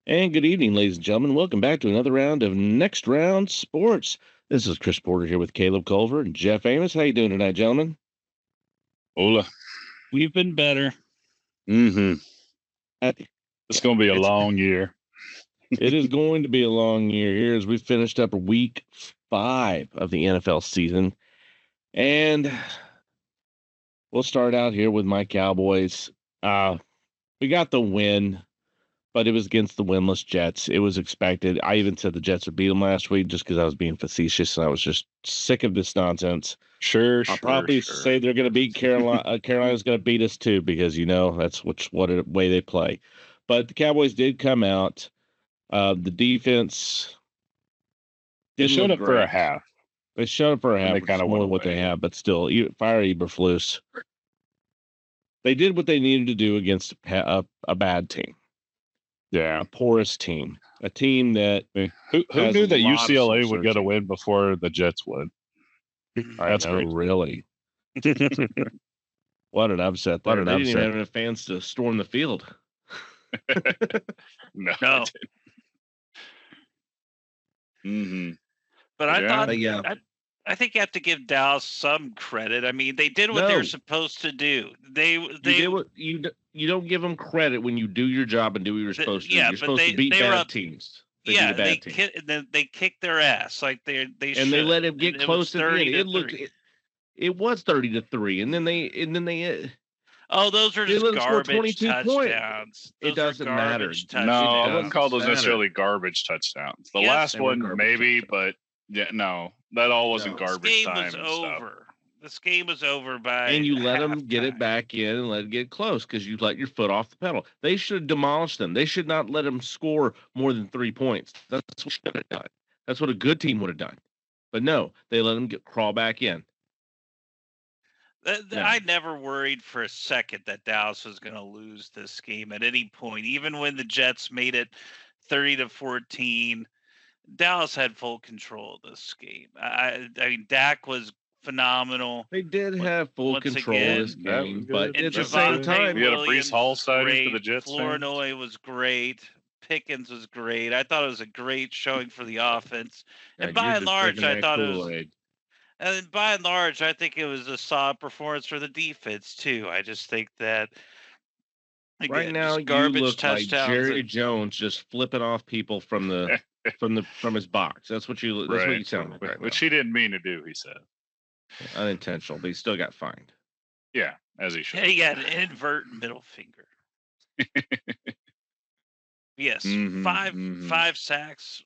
And good evening, ladies and gentlemen. Welcome back to another round of Next Round Sports. This is Chris Porter here with Caleb Culver and Jeff Amos. How you doing tonight, gentlemen? Hola. We've been better. Mm-hmm. Uh, It's going to be a long year. It is going to be a long year here as we finished up week 5 of the NFL season. And we'll start out here with my Cowboys. We got the win, but it was against the winless Jets. It was expected. I even said the Jets would beat them last week just because I was being facetious and I was just sick of this nonsense. I'll probably say they're going to beat Carolina. Carolina's going to beat us too because that's what way they play. But the Cowboys did come out. The defense They showed up for a half. They showed up for a half, which is more than what away. they have. But still, fire Eberflus. They did what they needed to do against a bad team. Yeah, a porous team, a team that who knew that UCLA would get a win before the Jets would. That's really. What an upset! They didn't even have enough fans to storm the field. No. Mm-hmm. But I thought, I think you have to give Dallas some credit. I mean, they did what they were supposed to do. They did what you don't give them credit when you do your job and do what you're supposed to. You're supposed to beat bad teams. They kicked their ass like they and they let him get close to the end. It was 30-3, and then they. Oh, those are just garbage touchdowns. It doesn't matter. No, I wouldn't call those necessarily garbage touchdowns. The last one, maybe, but no, that all wasn't garbage time. This game was over. This game was over by. And you let them get it back in and let it get close because you let your foot off the pedal. They should demolish them. They should not let them score more than 3 points. That's what should have done. That's what a good team would have done. But no, they let them crawl back in. I never worried for a second that Dallas was going to lose this game at any point. Even when the Jets made it 30-14, Dallas had full control of this game. I mean, Dak was phenomenal. They did have full control of this game, but at the same time, we had a Brees Hall sighting for the Jets. Flournoy was great. Pickens was great. I thought it was a great showing for the offense. And by and large, I thought it was. And by and large, I think it was a solid performance for the defense too. I just think that right now garbage you look like Jerry Jones just flipping off people from the from his box. That's what you. That's what you sound like. Right which he didn't mean to do. He said unintentional, but he still got fined. Yeah, as he should. He got an invert middle finger. Yes, five sacks.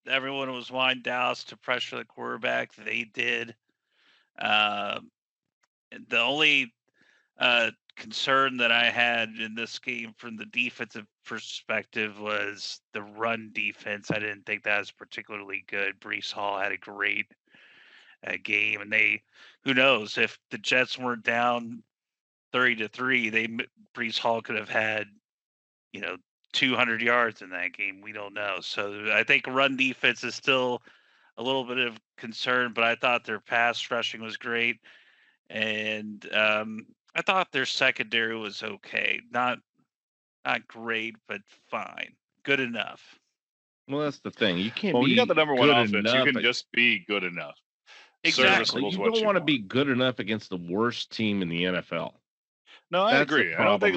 Everyone was wanting Dallas to pressure the quarterback. They did. The only concern that I had in this game from the defensive perspective was the run defense. I didn't think that was particularly good. Brees Hall had a great game, and who knows, if the Jets weren't down 30-3, Brees Hall could have had, 200 yards in that game. We don't know. So I think run defense is still a little bit of concern, but I thought their pass rushing was great. And I thought their secondary was okay. Not great, but fine. Good enough. Well, that's the thing. You can't be you got the number one offense. Enough. You can just be good enough. Exactly. You don't want to be good enough against the worst team in the NFL. No, I agree. I don't think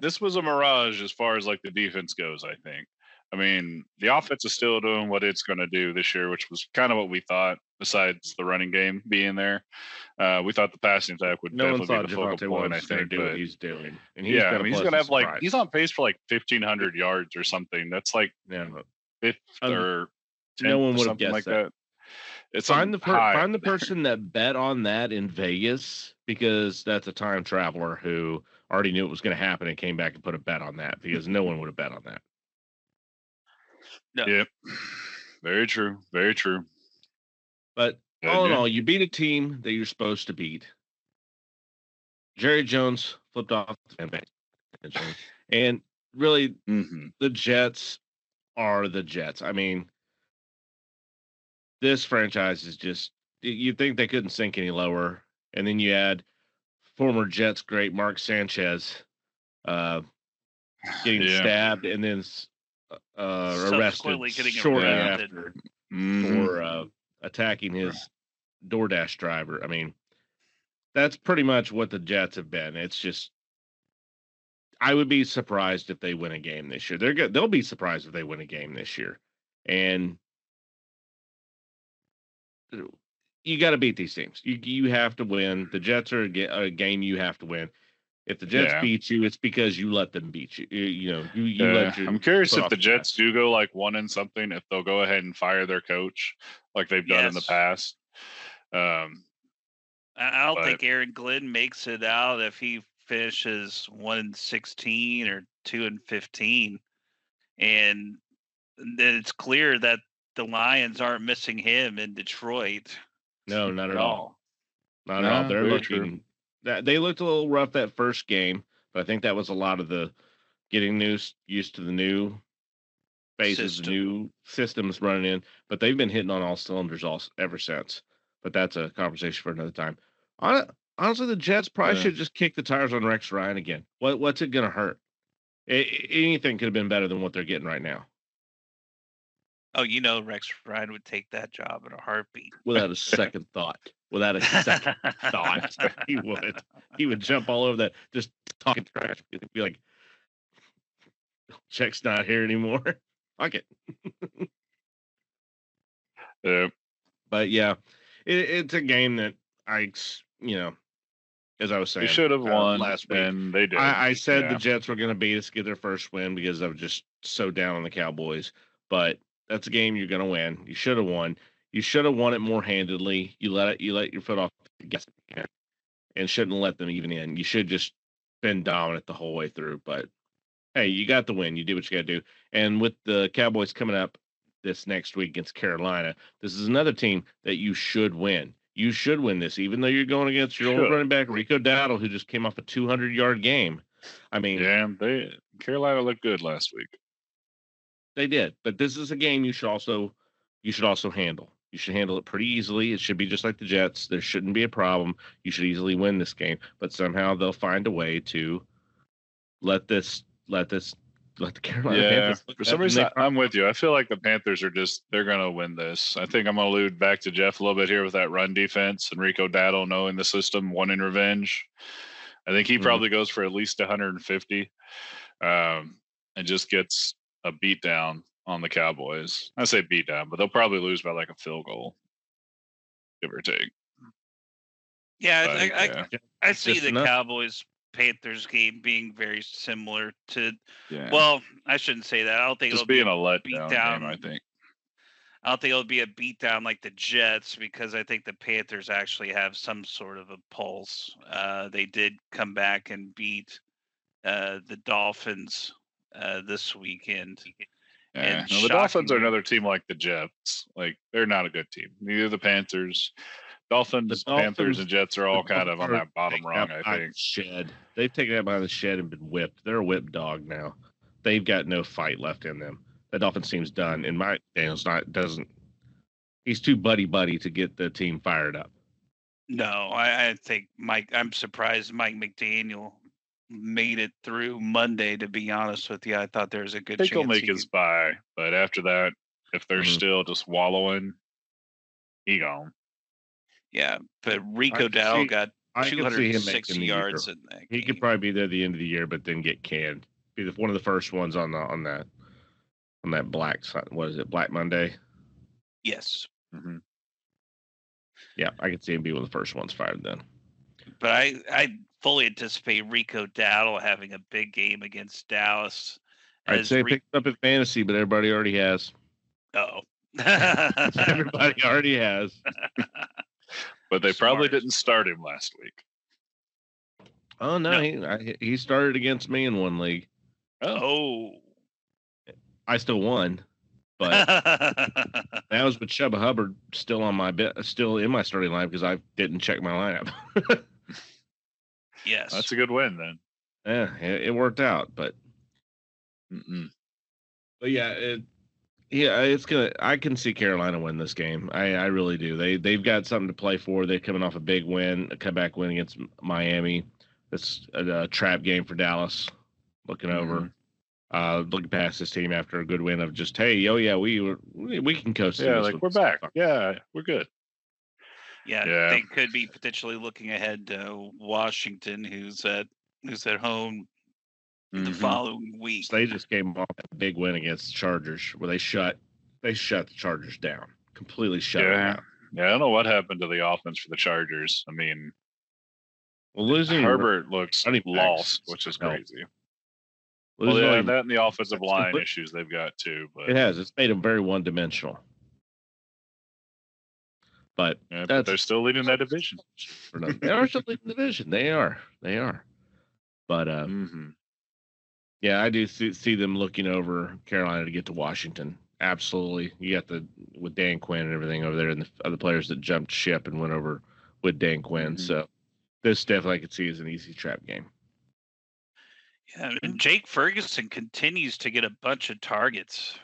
this was a mirage as far as the defense goes, I think. I mean, the offense is still doing what it's going to do this year, which was kind of what we thought, besides the running game being there. We thought the passing attack would definitely be the focal point, I think. Do what he's doing. And he's going to have he's on pace for 1,500 yards or something. That's fifth or 10th no one would have guessed that. It's find the person that bet on that in Vegas, because that's a time traveler who already knew it was going to happen and came back and put a bet on that, because no one would have bet on that. No. Yep. Very true. Very true. But all in all, you beat a team that you're supposed to beat. Jerry Jones flipped off the and really the Jets are the Jets. I mean, this franchise is just, you'd think they couldn't sink any lower. And then you add former Jets great Mark Sanchez getting stabbed, and then arrested shortly after for attacking his DoorDash driver. I mean, that's pretty much what the Jets have been. It's just, I would be surprised if they win a game this year. They'll be surprised if they win a game this year, and you got to beat these teams. You have to win. The Jets are a game you have to win. If the Jets beat you, it's because you let them beat you. You let your. I'm curious if the Jets do go like 1-something, if they'll go ahead and fire their coach like they've done in the past. I don't think Aaron Glenn makes it out if he finishes 1-16 or 2-15, and then it's clear that the Lions aren't missing him in Detroit. No, not at all. Not at all. They're looking. They looked a little rough that first game, but I think that was a lot of the getting used to the new faces, the new systems running in. But they've been hitting on all cylinders ever since. But that's a conversation for another time. Honestly, the Jets probably should just kick the tires on Rex Ryan again. What's it going to hurt? Anything could have been better than what they're getting right now. Oh, Rex Ryan would take that job in a heartbeat. Without a second thought. Without a second thought, he would. He would jump all over that, just talking trash. He'd be like, "Check's not here anymore." Fuck it. But yeah, it's a game that as I was saying, they should have won last week, and they did. I said the Jets were going to beat us, get their first win because I was just so down on the Cowboys. But that's a game you're going to win. You should have won. You should have won it more handedly. You let your foot off the gas and shouldn't let them even in. You should just been dominant the whole way through. But hey, you got the win. You did what you got to do. And with the Cowboys coming up this next week against Carolina, this is another team that you should win. You should win this, even though you're going against your old running back Rico Dowdle, who just came off a 200-yard game. I mean, Carolina looked good last week. They did, but this is a game you should also handle. You should handle it pretty easily. It should be just like the Jets. There shouldn't be a problem. You should easily win this game, but somehow they'll find a way to let the Carolina Panthers. For some reason, I'm with you. I feel like the Panthers they're going to win this. I think I'm going to allude back to Jeff a little bit here with that run defense and Rico Dowdle knowing the system, wanting revenge. I think he probably goes for at least 150 and just gets a beat down on the Cowboys. I say beat down, but they'll probably lose by like a field goal, give or take. Yeah, I see the Cowboys-Panthers game being very similar to. Yeah. Well, I shouldn't say that. I don't think it'll be a letdown game. I think. I don't think it'll be a beatdown like the Jets because I think the Panthers actually have some sort of a pulse. They did come back and beat the Dolphins this weekend. Yeah. The Dolphins are another team like the Jets. Like they're not a good team. Neither the Panthers. Dolphins, Panthers, and Jets are all kind of on that bottom rung, I think. Shed. They've taken that behind the shed and been whipped. They're a whipped dog now. They've got no fight left in them. The Dolphins team's done. And Mike Daniels he's too buddy to get the team fired up. No, I think I'm surprised Mike McDaniel made it through Monday, to be honest with you. I thought there was a good chance he'll make his bye, but after that, if they're still just wallowing, he gone. Yeah, but Rico Dowdle got 260 yards in that game. He could probably be there at the end of the year, but then get canned. Be one of the first ones on that black. What is it? Black Monday. Yes. Mm-hmm. Yeah, I could see him be one of the first ones fired then. But I fully anticipate Rico Dowdle having a big game against Dallas. I'd say pick up in fantasy, but everybody already has. Oh. Everybody already has. But they probably didn't start him last week. Oh, no. He started against me in one league. Oh. I still won. But that was with Chuba Hubbard still in my starting line because I didn't check my lineup. Yes, that's a good win then. Yeah, it worked out, but yeah, it's gonna. I can see Carolina win this game. I really do. They've got something to play for. They're coming off a big win, a comeback win against Miami. It's a trap game for Dallas. Looking over. looking past this team after a good win of just, hey, oh yeah, we can coast. Yeah, like we're back. Yeah, we're good. Yeah, they could be potentially looking ahead to Washington, who's at home the following week. So they just came off a big win against the Chargers, where they shut the Chargers down, completely shut them down. Yeah, I don't know what happened to the offense for the Chargers. I mean, losing Herbert looks lost, which is crazy. Well, yeah, that and the offensive line issues they've got too. But it has. It's made them very one-dimensional. But they're still leading that division. They are still leading the division. They are. But yeah, I do see them looking over Carolina to get to Washington. Absolutely. You got with Dan Quinn and everything over there, and the other players that jumped ship and went over with Dan Quinn. So this definitely I could see as an easy trap game. Yeah, and Jake Ferguson continues to get a bunch of targets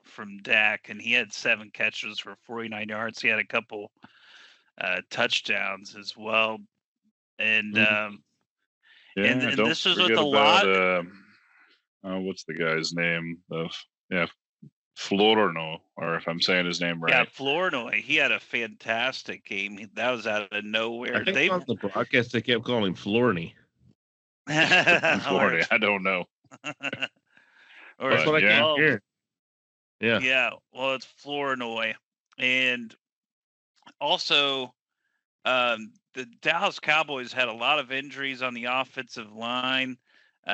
from Dak, and he had 7 catches for 49 yards. He had a couple touchdowns as well. And and this is with a lot. What's the guy's name? Florno, or if I'm saying his name right. Yeah, Florno. He had a fantastic game. That was out of nowhere. I think on the broadcast they kept calling him Florney. Florney, I don't know. That's what I can't hear. Yeah. Yeah. Well, it's Flournoy. And also, the Dallas Cowboys had a lot of injuries on the offensive line.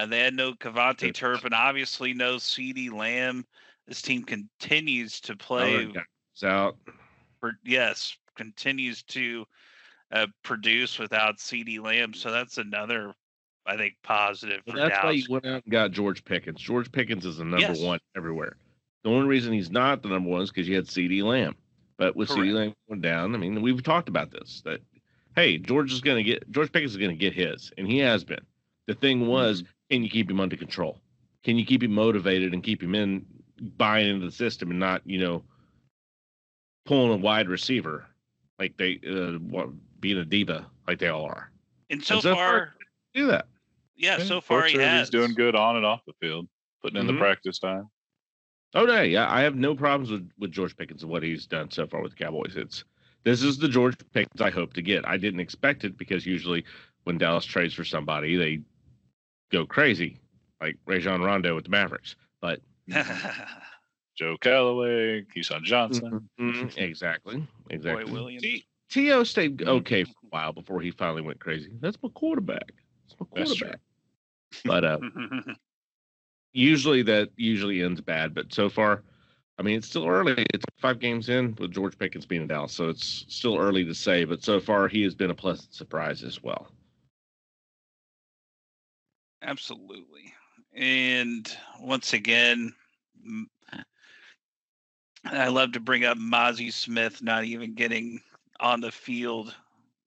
They had no Cavante Turpin, obviously no CD Lamb. This team continues to play. Out. Continues to produce without CD Lamb. So that's another, I think, positive for That's Dallas. why you went out and got George Pickens. George Pickens is the number one everywhere. The only reason he's not the number one is because you had CD Lamb. But with CD Lamb going down, I mean, we've talked about this. That hey, George Pickens is going to get his, and he has been. The thing was, can you keep him under control? Can you keep him motivated and keep him buying into the system and not, pulling a wide receiver like they being a diva like they all are. And so far, do that. Yeah, so far he's doing good on and off the field, putting in the practice time. Oh no, yeah, I have no problems with George Pickens and what he's done so far with the Cowboys. This is the George Pickens I hope to get. I didn't expect it because usually when Dallas trades for somebody, they go crazy, like Rajon Rondo with the Mavericks. But Joe Callaway, Keyshawn Johnson. Exactly. Roy Williams. T.O. stayed okay for a while before he finally went crazy. That's my quarterback. That's true. But usually ends bad. But so far, I mean, it's still early. It's 5 games in with George Pickens being in Dallas, so it's still early to say. But so far, he has been a pleasant surprise as well. Absolutely. And once again, I love to bring up Mozzie Smith not even getting on the field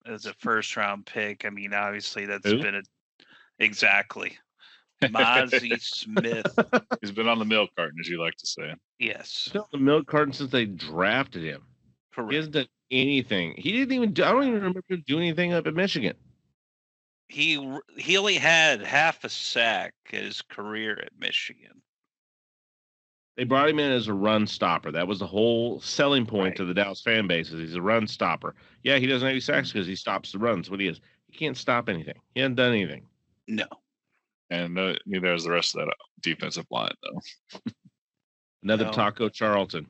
as a first-round pick. I mean, obviously that's been exactly. Mozzie Smith. He's been on the milk carton, as you like to say. Yes. He's been on the milk carton since they drafted him. Correct. He hasn't done anything. He didn't even. I don't even remember him doing anything up at Michigan. He only had half a sack his career at Michigan. They brought him in as a run stopper. That was the whole selling point to the Dallas fan base. Is he's a run stopper. Yeah, he doesn't have any sacks because he stops the runs. What he is, he can't stop anything. He hasn't done anything. No. And neither is the rest of that defensive line, though. Another Taco Charlton.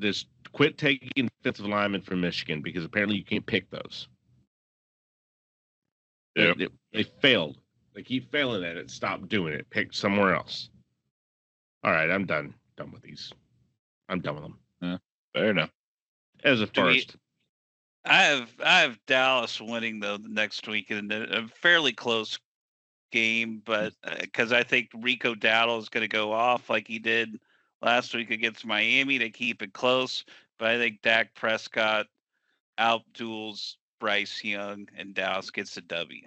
Just quit taking defensive linemen from Michigan because apparently you can't pick those. Yeah. They failed. They keep failing at it. Stop doing it. Pick somewhere else. All right, I'm done. Done with these. I'm done with them. Yeah, fair enough. As a first. I have Dallas winning though the next week in a fairly close game, but because I think Rico Dowdle is going to go off like he did last week against Miami to keep it close. But I think Dak Prescott outduels Bryce Young and Dallas gets a W.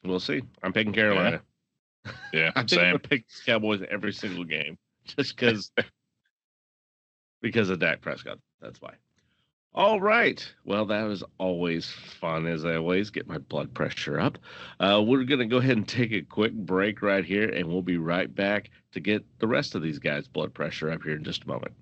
We'll see. I'm picking Carolina. Yeah, I think I'm going to pick the Cowboys every single game just because of Dak Prescott. That's why. All right. Well, that was always fun, as I always get my blood pressure up. We're going to go ahead and take a quick break right here, and we'll be right back to get the rest of these guys' blood pressure up here in just a moment.